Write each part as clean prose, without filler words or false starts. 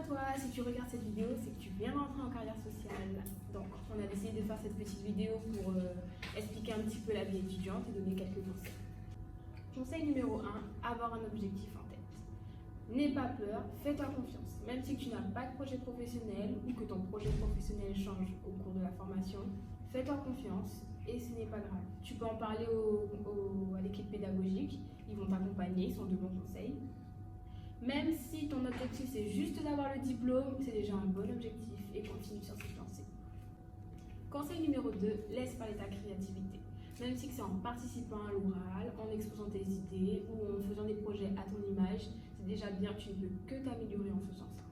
toi, si tu regardes cette vidéo, c'est que tu viens d'entrer en carrière sociale. Donc, on a décidé de faire cette petite vidéo pour expliquer un petit peu la vie étudiante et donner quelques conseils. Conseil numéro 1, avoir un objectif en tête. N'aie pas peur, fais-toi confiance. Même si tu n'as pas de projet professionnel ou que ton projet professionnel change au cours de la formation, fais-toi confiance et ce n'est pas grave. Tu peux en parler à l'équipe pédagogique, ils vont t'accompagner, ils sont de bons conseils. Même si ton objectif c'est juste d'avoir le diplôme, c'est déjà un bon objectif et continue sur cette lancée. Conseil numéro 2, laisse parler ta créativité. Même si c'est en participant à l'oral, en exposant tes idées ou en faisant des projets à ton image, c'est déjà bien, tu ne peux que t'améliorer en faisant ça.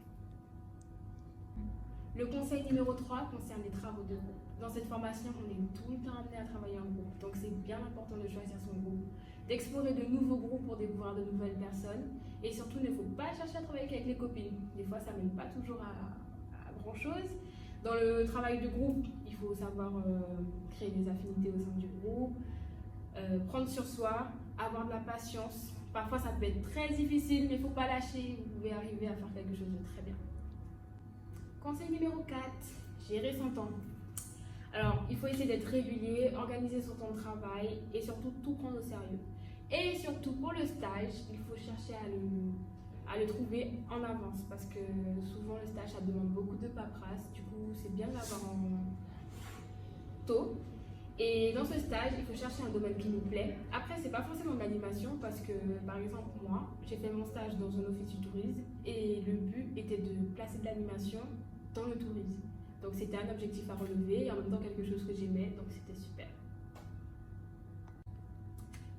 Le conseil numéro 3 concerne les travaux de groupe. Dans cette formation, on est tout le temps amené à travailler en groupe, donc c'est bien important de choisir son groupe, d'explorer de nouveaux groupes pour découvrir de nouvelles personnes, et surtout, il ne faut pas chercher à travailler avec les copines. Des fois, ça ne mène pas toujours à grand chose. Dans le travail de groupe, il faut savoir créer des affinités au sein du groupe, prendre sur soi, avoir de la patience. Parfois, ça peut être très difficile, mais il ne faut pas lâcher. Vous pouvez arriver à faire quelque chose de très bien. Conseil numéro 4, gérer son temps. Alors, il faut essayer d'être régulier, organiser son temps de travail et surtout tout prendre au sérieux. Et surtout pour le stage, il faut chercher à le trouver en avance parce que souvent le stage ça demande beaucoup de paperasse, du coup c'est bien de l'avoir en tôt. Et dans ce stage, il faut chercher un domaine qui nous plaît. Après, c'est pas forcément de l'animation parce que par exemple moi, j'ai fait mon stage dans un office du tourisme et le but était de placer de l'animation dans le tourisme. Donc c'était un objectif à relever et en même temps quelque chose que j'aimais, donc c'était super.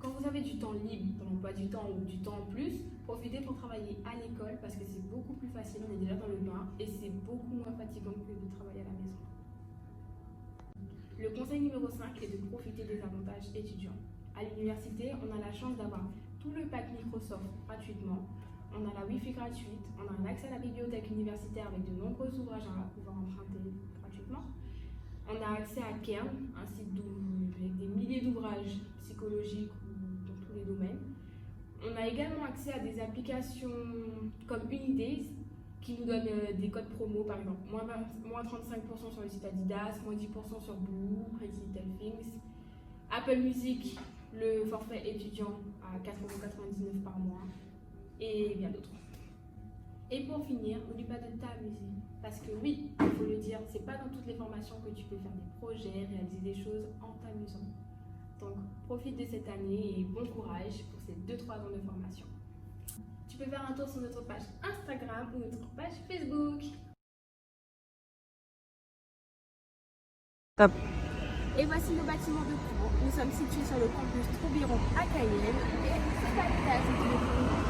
Quand vous avez du temps libre, dans l'emploi du temps ou du temps en plus, profitez pour travailler à l'école parce que c'est beaucoup plus facile, on est déjà dans le bain et c'est beaucoup moins fatigant que de travailler à la maison. Le conseil numéro 5 est de profiter des avantages étudiants. À l'université, on a la chance d'avoir tout le pack Microsoft gratuitement, on a la Wi-Fi gratuite, on a un accès à la bibliothèque universitaire avec de nombreux ouvrages à pouvoir emprunter gratuitement. On a accès à Kern, un site avec des milliers d'ouvrages psychologiques dans tous les domaines. On a également accès à des applications comme Unidays qui nous donnent des codes promo, par exemple moins 35% sur le site Adidas, moins 10% sur Blue, Crazy Little Things. Apple Music, le forfait étudiant à 4,99 € par mois et bien d'autres. Et pour finir, n'oublie pas de t'amuser. Parce que oui, il faut le dire, c'est pas dans toutes les formations que tu peux faire des projets, réaliser des choses en t'amusant. Donc profite de cette année et bon courage pour ces 2-3 ans de formation. Tu peux faire un tour sur notre page Instagram ou notre page Facebook. Top. Et voici nos bâtiments de cours. Nous sommes situés sur le campus Troubiron à Cayenne et c'est pas le cas, c'est magnifique.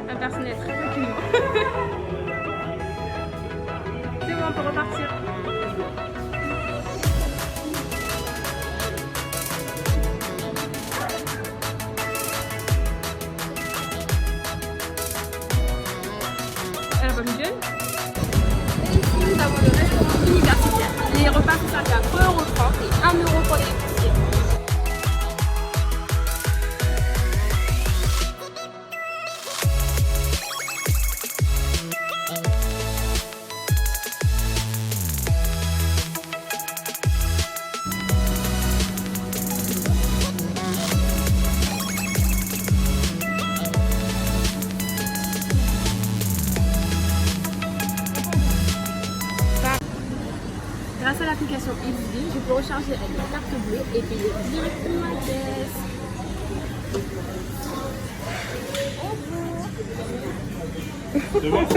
Un personnel très reculé. C'est bon, on peut repartir. Elle a pas mis jeune. Et ici, nous avons le restaurant universitaire. Les repas sont servis à 3,30 € et 1 € pour les électricités. grâce à l'application XD, je peux recharger avec ma carte bleue et payer directement ma caisse. C'est bon?